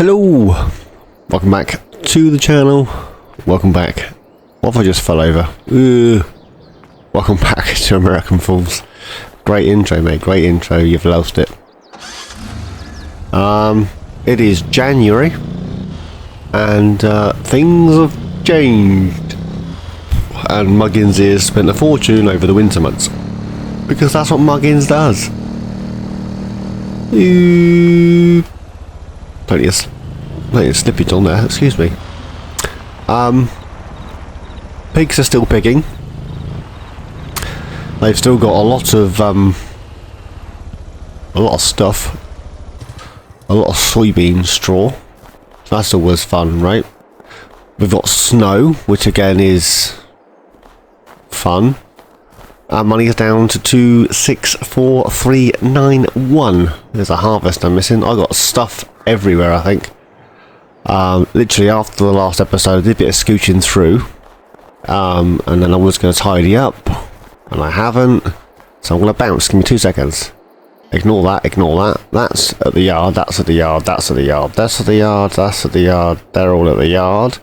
Hello! Welcome back to the channel. Welcome back. What if I just fell over? Welcome back to American Falls. Great intro, mate. Great intro. You've lost it. It is January, and things have changed. And Muggins has spent a fortune over the winter months, because that's what Muggins does. Plenty of slippage on there, excuse me. Pigs are still pigging. They've still got a lot of stuff. A lot of soybean straw. So that's always fun, right? We've got snow, which again is fun. Our money is down to 264391. There's a harvest I'm missing. I got stuff everywhere, I think. Literally after the last episode I did a bit of scooching through, and then I was going to tidy up, and I haven't, so I'm going to bounce. Give me 2 seconds. Ignore that, ignore that. That's at the yard, that's at the yard, that's at the yard, that's at the yard, that's at the yard. They're all at the yard.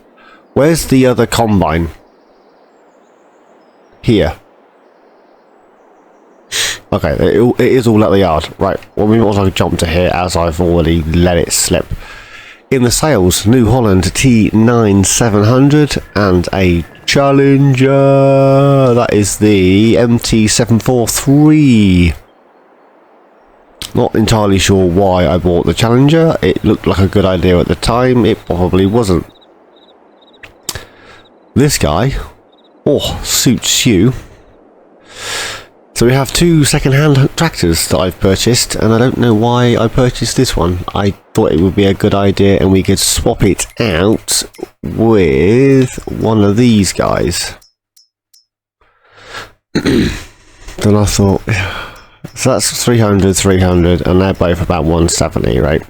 Where's the other combine? Here. Okay, it is all at the yard. Right, well, we might as well jump to here, as I've already let it slip. In the sales, New Holland T9700 and a Challenger. That is the MT743. Not entirely sure why I bought the Challenger. It looked like a good idea at the time. It probably wasn't. This guy, suits you. So we have two second-hand tractors that I've purchased, and I don't know why I purchased this one. I thought it would be a good idea and we could swap it out with one of these guys. Then I thought, so that's 300, and they're both about 170, right?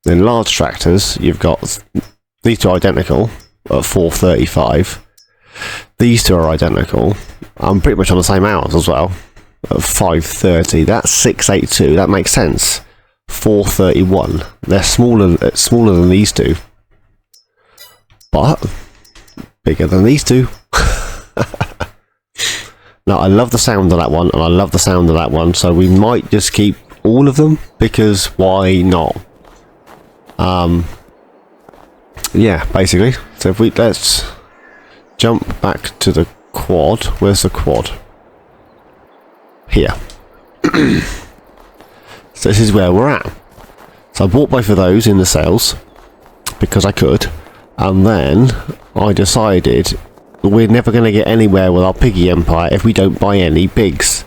Then large tractors, you've got these two identical at 435. These two are identical. I'm pretty much on the same hours as well. At 530. That's 682. That makes sense. 431. They're smaller than these two, but bigger than these two. Now I love the sound of that one, and I love the sound of that one. So we might just keep all of them, because why not? Yeah, basically. So if let's jump back to the quad. Where's the quad? Here. So this is where we're at. So I bought both of those in the sales because I could, and then I decided we're never going to get anywhere with our piggy empire if we don't buy any pigs.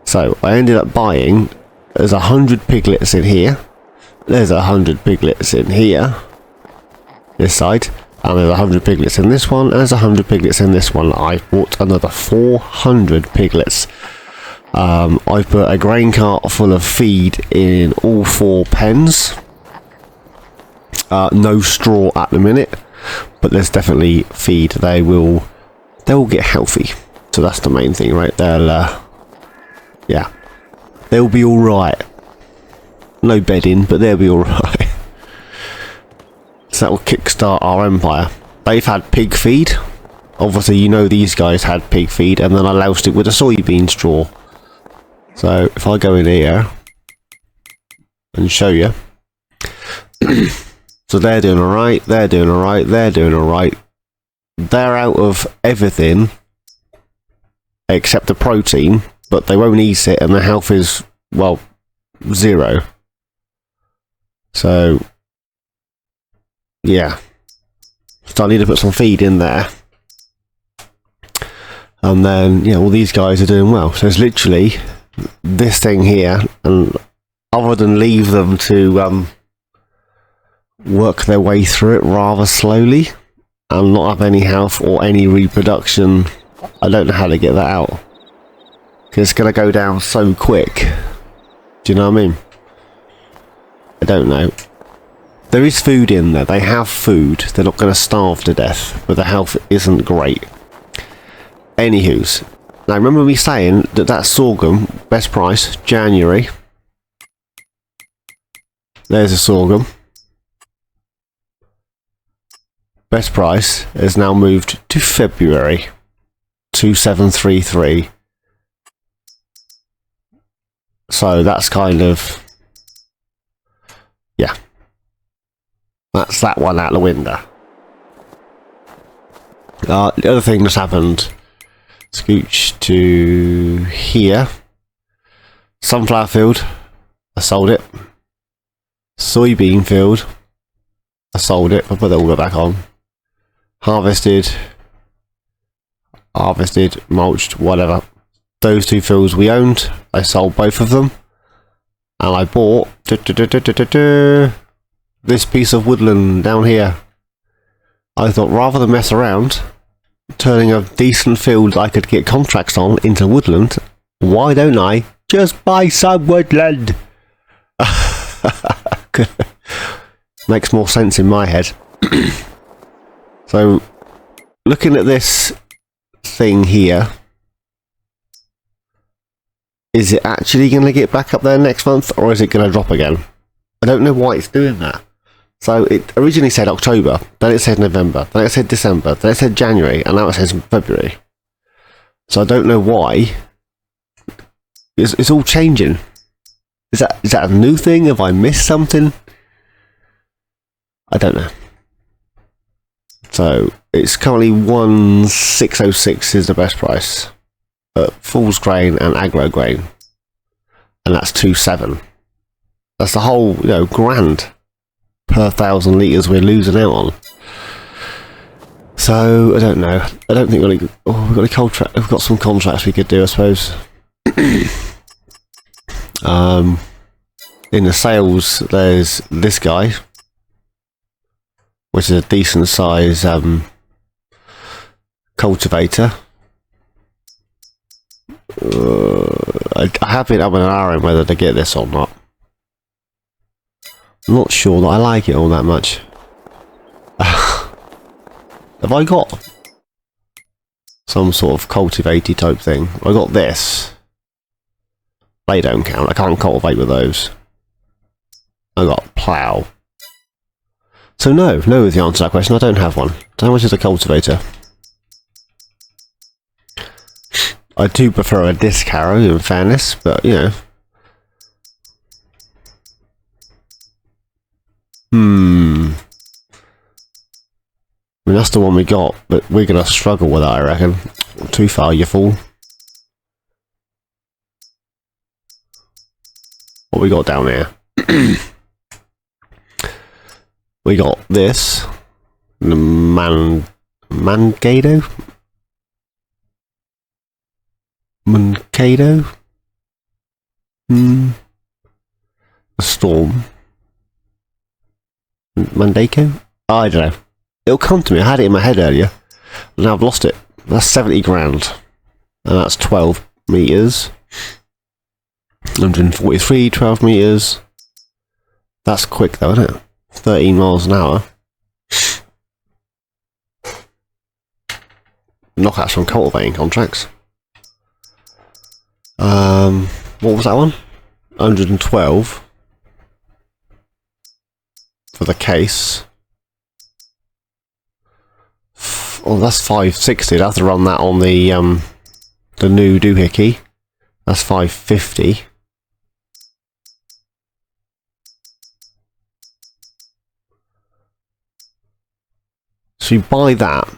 So I ended up buying, there's 100 piglets in here, there's 100 piglets in here, this side, and there's 100 piglets in this one, and there's 100 piglets in this one. I've bought another 400 piglets. I've put a grain cart full of feed in all 4 pens. No straw at the minute, but there's definitely feed. They'll get healthy, so that's the main thing, right? Yeah, they'll be all right. No bedding, but they'll be all right. So that will kickstart our empire. They've had pig feed. Obviously, you know these guys had pig feed, and then I loused it with a soybean straw. So if I go in here and show you, so they're doing alright, they're doing alright, they're doing alright. They're out of everything except the protein, but they won't eat it, and their health is, well, 0. So yeah, so I need to put some feed in there, and then all these guys are doing well. So it's literally this thing here, and other than leave them to work their way through it rather slowly and not have any health or any reproduction, I don't know how to get that out, because it's going to go down so quick. Do you know what I mean? I don't know. There is food in there. They have food. They're not going to starve to death, but the health isn't great. Anywho's. Now, remember me saying that sorghum, best price, January. There's a sorghum. best price has now moved to February 2733. So that's kind of, yeah, that's that one out the window. The other thing that's happened, scooch to here. Sunflower field, I sold it. Soybean field, I sold it. I'll put that all back on. Harvested, mulched, whatever. Those two fields we owned, I sold both of them. And I bought this piece of woodland down here. I thought rather than mess around, turning a decent field I could get contracts on into woodland, why don't I just buy some woodland? Makes more sense in my head. So, looking at this thing here, is it actually going to get back up there next month, or is it going to drop again? I don't know why it's doing that. So it originally said October, then it said November, then it said December, then it said January, and now it says February. So I don't know why. It's all changing. Is that a new thing? Have I missed something? I don't know. So it's currently 1606 is the best price. Fool's grain and aggro grain. And that's 27. That's the whole, grand per 1,000 litres we're losing out on. So I don't know. I don't think we've got a contract. We've got some contracts we could do, I suppose. In the sales, there's this guy, which is a decent size cultivator. I have been up and ahhing whether to get this or not. I'm not sure that I like it all that much. Have I got some sort of cultivated type thing? I got this. They don't count. I can't cultivate with those. I got plough. So no is the answer to that question. I don't have one. How much is a cultivator? I do prefer a disc harrow, in fairness, but I mean, that's the one we got, but we're going to struggle with that, I reckon. Too far, you fool. What we got down here? We got this. The Mancado? A storm. Mandako? I don't know. It'll come to me. I had it in my head earlier. Now I've lost it. That's 70 grand. And that's 12 metres. 143, 12 metres. That's quick though, isn't it? 13 miles an hour. Knockouts from cultivating contracts. What was that one? 112 for the case. Oh, that's 560. I'd have to run that on the new doohickey. That's 550. So you buy that.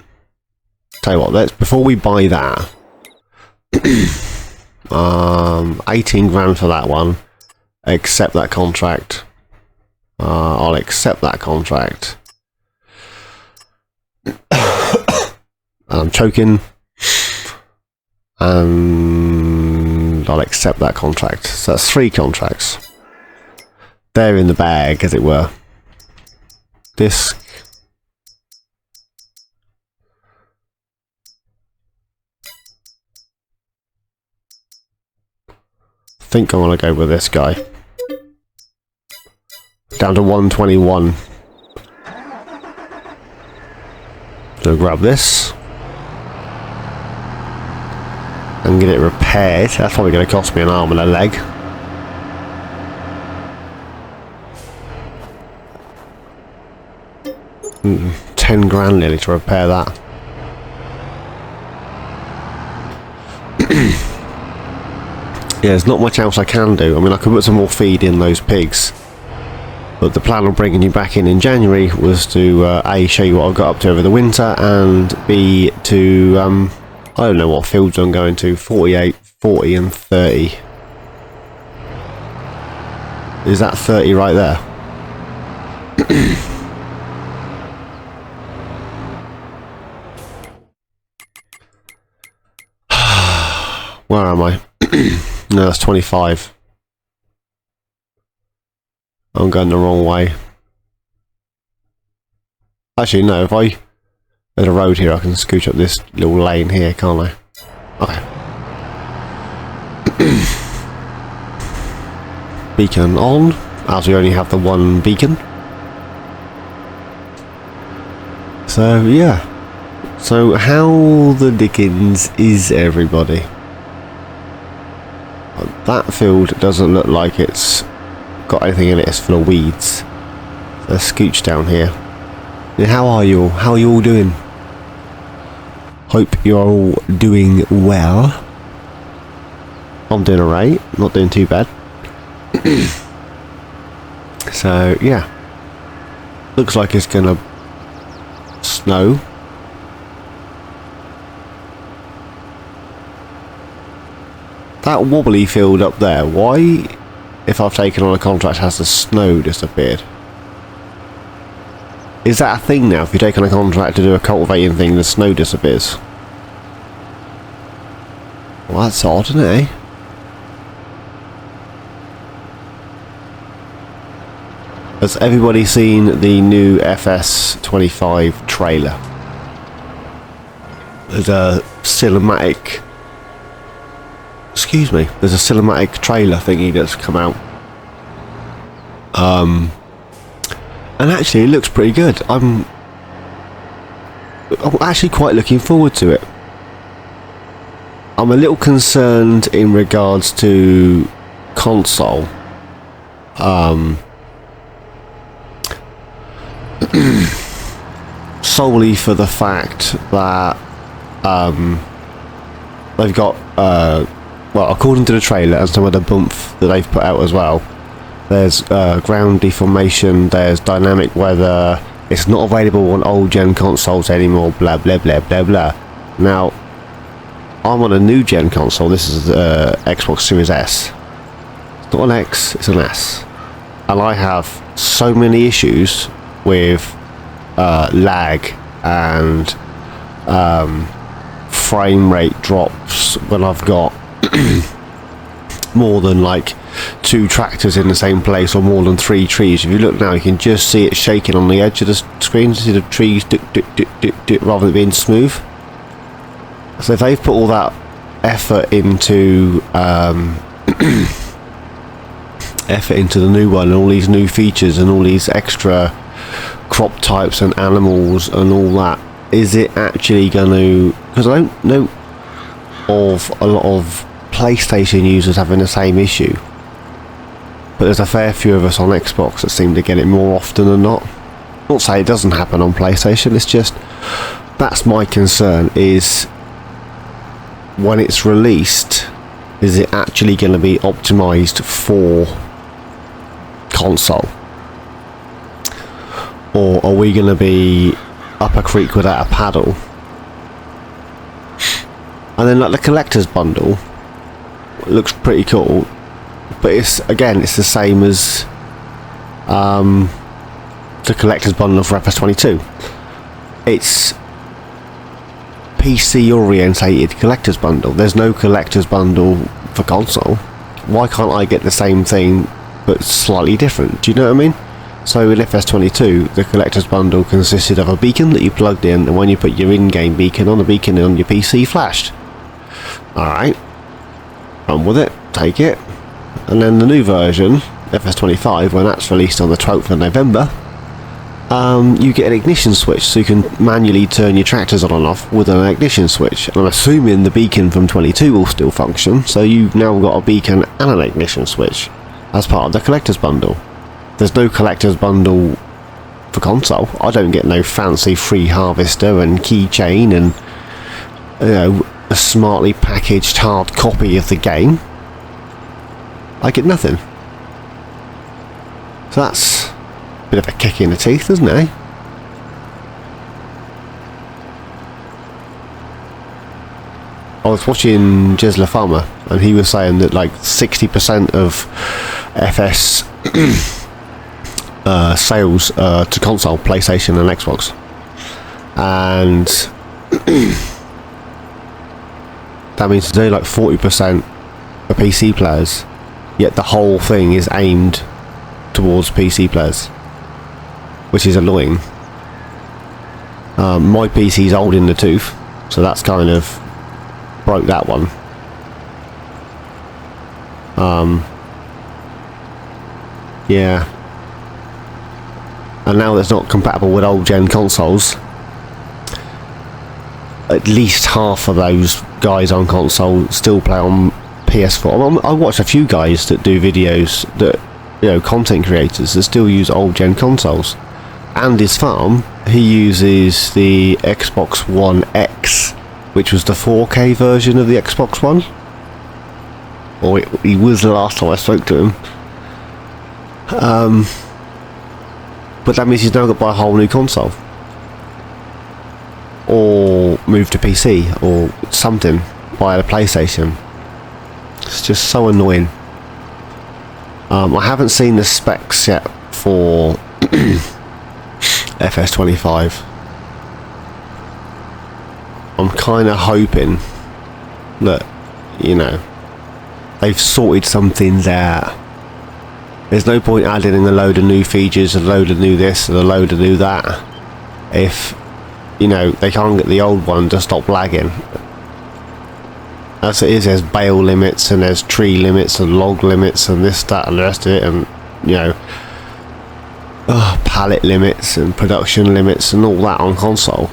Tell you what, before we buy that. 18 grand for that one. Accept that contract. I'll accept that contract. I'm choking. And I'll accept that contract. So that's 3 contracts. They're in the bag, as it were. Disc. I think I want to go with this guy. Down to 121. So grab this. And get it repaired. That's probably going to cost me an arm and a leg. 10 grand nearly to repair that. Yeah, there's not much else I can do. I mean, I could put some more feed in those pigs, but the plan of bringing you back in January was to A, show you what I've got up to over the winter, and B, to I don't know what fields I'm going to. 48, 40 and 30. Is that 30 right there? Where am I? No, that's 25. I'm going the wrong way. Actually, no, if I... There's a road here, I can scooch up this little lane here, can't I? Okay. Beacon on, as we only have the one beacon. So, yeah. So, how the dickens is everybody? That field doesn't look like it's got anything in it. It's full of weeds. Let's scooch down here. And how are you all? How are you all doing? Hope you're all doing well. I'm doing alright. Not doing too bad. So, yeah. Looks like it's gonna snow. That wobbly field up there, why, if I've taken on a contract, has the snow disappeared? Is that a thing now? If you take on a contract to do a cultivating thing, the snow disappears? Well, that's odd, isn't it, eh? Has everybody seen the new FS25 trailer? There's a cinematic... Excuse me, there's a cinematic trailer thingy that's come out. And actually it looks pretty good. I'm actually quite looking forward to it. I'm a little concerned in regards to console. Solely for the fact that they've got well, according to the trailer and some of the bump that they've put out as well, there's ground deformation, there's dynamic weather, it's not available on old gen consoles anymore, blah blah blah blah blah. Now, I'm on a new gen console. This is Xbox Series S. It's not an X, it's an S. And I have so many issues with lag and frame rate drops when I've got more than like 2 tractors in the same place, or more than 3 trees. If you look now, you can just see it shaking on the edge of the screen. See the trees rather than being smooth. So if they've put all that effort into the new one, and all these new features and all these extra crop types and animals and all that, is it actually going to... Because I don't know of a lot of PlayStation users having the same issue, but there's a fair few of us on Xbox that seem to get it more often than not. Not say it doesn't happen on PlayStation, it's just that's my concern, is when it's released, is it actually going to be optimized for console, or are we going to be up a creek without a paddle? And then like the collector's bundle, it looks pretty cool, but it's the same as the collector's bundle for FS22. It's PC orientated collector's bundle. There's no collector's bundle for console. Why can't I get the same thing but slightly different? Do you know what I mean? So in FS22, the collector's bundle consisted of a beacon that you plugged in, and when you put your in-game beacon on, the beacon on your PC flashed. Alright, run with it, take it. And then the new version, FS25, when that's released on the 12th of November, you get an ignition switch, so you can manually turn your tractors on and off with an ignition switch. And I'm assuming the beacon from 22 will still function, so you've now got a beacon and an ignition switch as part of the collector's bundle. There's no collector's bundle for console. I don't get no fancy free harvester and keychain and, you know, a smartly packaged hard copy of the game. I get nothing. So that's a bit of a kick in the teeth, isn't it? I was watching Jesla Farmer, and he was saying that like 60% of FS sales to console, PlayStation and Xbox, and that means today like 40% are PC players, yet the whole thing is aimed towards PC players, which is annoying. My PC's old in the tooth, so that's kind of broke that one. Yeah, and now that's not compatible with old gen consoles. At least half of those guys on console still play on PS4. I watch a few guys that do videos that, you know, content creators that still use old gen consoles. And his farm, he uses the Xbox One X, which was the 4K version of the Xbox One. Or he was the last time I spoke to him. But that means he's now got to buy a whole new console, or move to PC, or something, buy a PlayStation. It's just so annoying. I haven't seen the specs yet for FS25. I'm kind of hoping that, you know, they've sorted some things out. There's no point adding in a load of new features, a load of new this, and a load of new that, if, you know, they can't get the old one to stop lagging. As it is, there's bale limits, and there's tree limits, and log limits, and this, that, and the rest of it, and, you know, pallet limits, and production limits, and all that on console.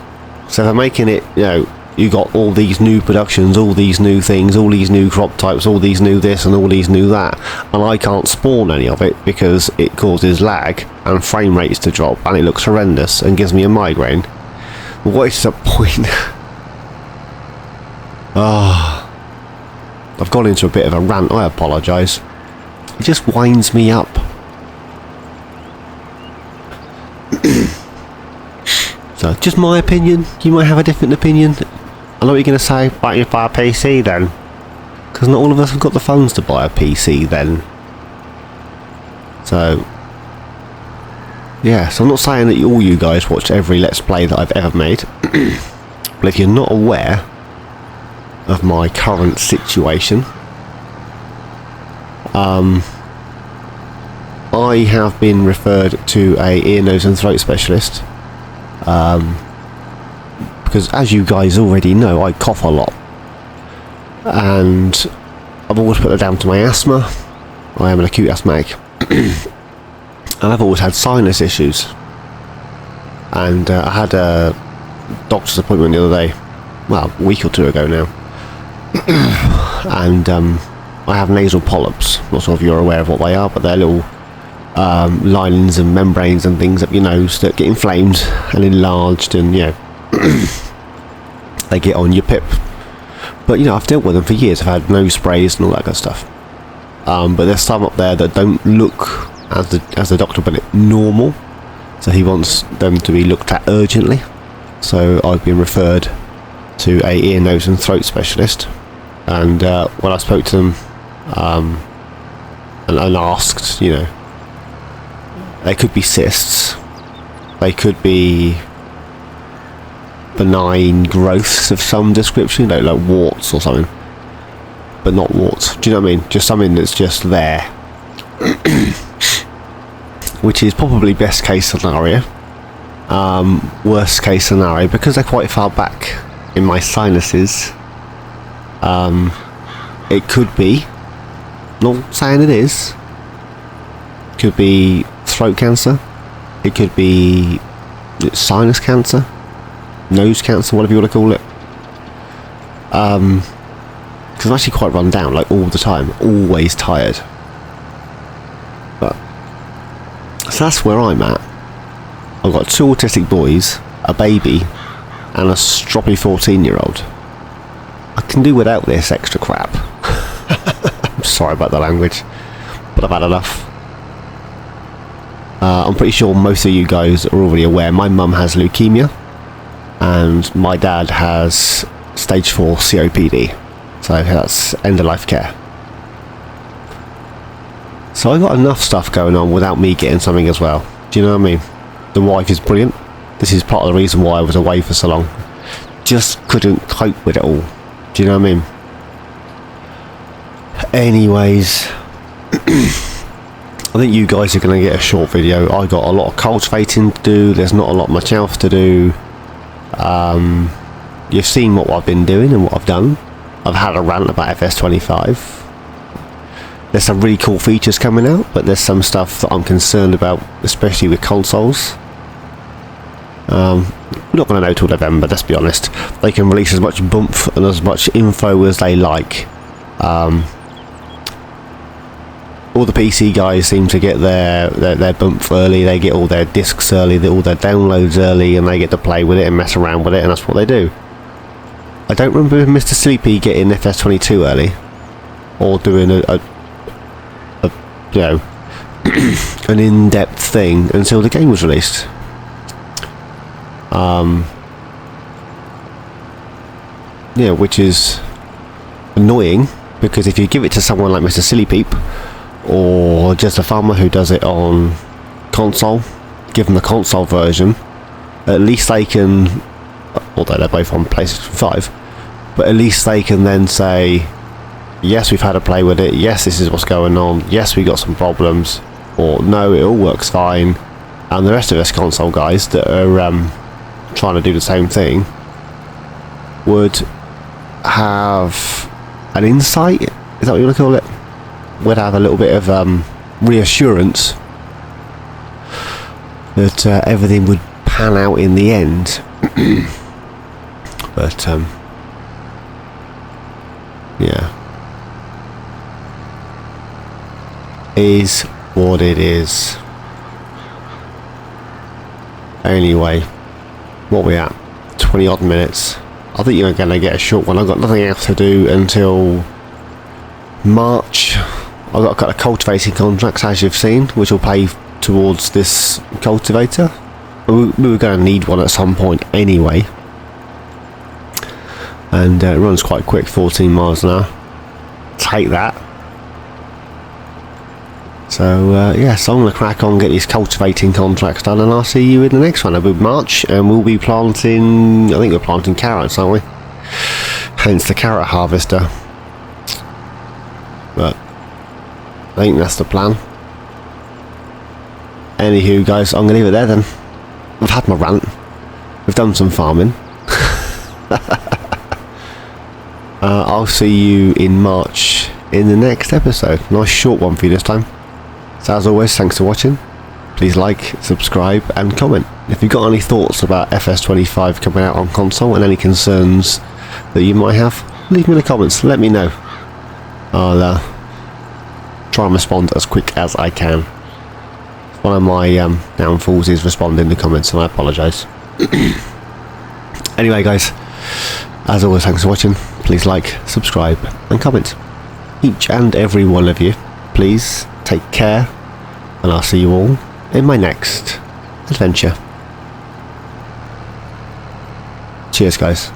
So they're making it, you know, you got all these new productions, all these new things, all these new crop types, all these new this and all these new that, and I can't spawn any of it because it causes lag and frame rates to drop, and it looks horrendous and gives me a migraine. What is the point? I've gone into a bit of a rant, I apologise. It just winds me up. So, just my opinion. You might have a different opinion. I know what you're going to say. Why don't you buy a PC then? Because not all of us have got the funds to buy a PC then. So, yeah, so I'm not saying that all you guys watch every Let's Play that I've ever made. But if you're not aware of my current situation, I have been referred to a ear, nose and throat specialist. Because as you guys already know, I cough a lot, and I've always put it down to my asthma. I am an acute asthmatic, and I've always had sinus issues. And I had a doctor's appointment the other day, well, a week or two ago now, and I have nasal polyps. Not sure if you're aware of what they are, but they're little linings and membranes and things up your nose that get inflamed and enlarged, and, you know, they get on your pip. But, you know, I've dealt with them for years. I've had nose sprays and all that kind of stuff. But there's some up there that don't look, as the doctor put it, normal. So he wants them to be looked at urgently. So I've been referred to a ear, nose and throat specialist. And when I spoke to them and asked, you know, they could be cysts, they could be benign growths of some description, like warts or something, but not warts. Do you know what I mean? Just something that's just there. Which is probably best case scenario. Worst case scenario, because they're quite far back in my sinuses, it could be, not saying it is, could be throat cancer, it could be sinus cancer, nose cancer, whatever you want to call it. Because I'm actually quite run down, like all the time, always tired. But so that's where I'm at. I've got 2 autistic boys, a baby, and a stroppy 14-year-old. I can do without this extra crap. I'm sorry about the language, but I've had enough. I'm pretty sure most of you guys are already aware my mum has leukemia and my dad has stage 4 COPD, so that's end of life care. So I got enough stuff going on without me getting something as well. Do you know what I mean? The wife is brilliant. This is part of the reason why I was away for so long. Just couldn't cope with it all. Do you know what I mean? Anyways, I think you guys are going to get a short video. I got a lot of cultivating to do. There's not a lot much else to do. You've seen what I've been doing and what I've done. I've had a rant about FS25. There's some really cool features coming out, but there's some stuff that I'm concerned about, especially with consoles. We're not going to know till November, let's be honest. They can release as much bump and as much info as they like. All the PC guys seem to get their bump early, they get all their discs early, all their downloads early, and they get to play with it and mess around with it, and that's what they do. I don't remember Mr. Sleepy getting FS22 early, or doing a you know, an in-depth thing until the game was released. Yeah, which is annoying, because if you give it to someone like Mr. Silly Peep or just a farmer who does it on console, give them the console version, at least they can, although they're both on PlayStation 5, but at least they can then say, yes, we've had a play with it, yes, this is what's going on, yes, we got some problems, or no, it all works fine. And the rest of us console guys that are trying to do the same thing would have an insight, is that what you want to call it? Would have a little bit of reassurance that everything would pan out in the end. But yeah, is what it is. Anyway, what we at? 20 odd minutes. I think you're going to get a short one. I've got nothing else to do until March. I've got a couple of cultivating contracts, as you've seen, which will pay towards this cultivator. We were going to need one at some point anyway. And it runs quite quick, 14 miles an hour. Take that. So yes, I'm going to crack on, get these cultivating contracts done, and I'll see you in the next one. It'll be March, and we'll be planting, I think we're planting carrots, aren't we? Hence the carrot harvester. But I think that's the plan. Anywho guys, I'm going to leave it there then. I've had my rant. We've done some farming. I'll see you in March in the next episode. Nice short one for you this time. So as always, thanks for watching. Please like, subscribe and comment. If you've got any thoughts about FS25 coming out on console and any concerns that you might have, leave me in the comments, let me know. I'll try and respond as quick as I can. One of my downfalls is responding to comments, and I apologise. Anyway guys, as always, thanks for watching. Please like, subscribe and comment. Each and every one of you, please take care, and I'll see you all in my next adventure. Cheers guys.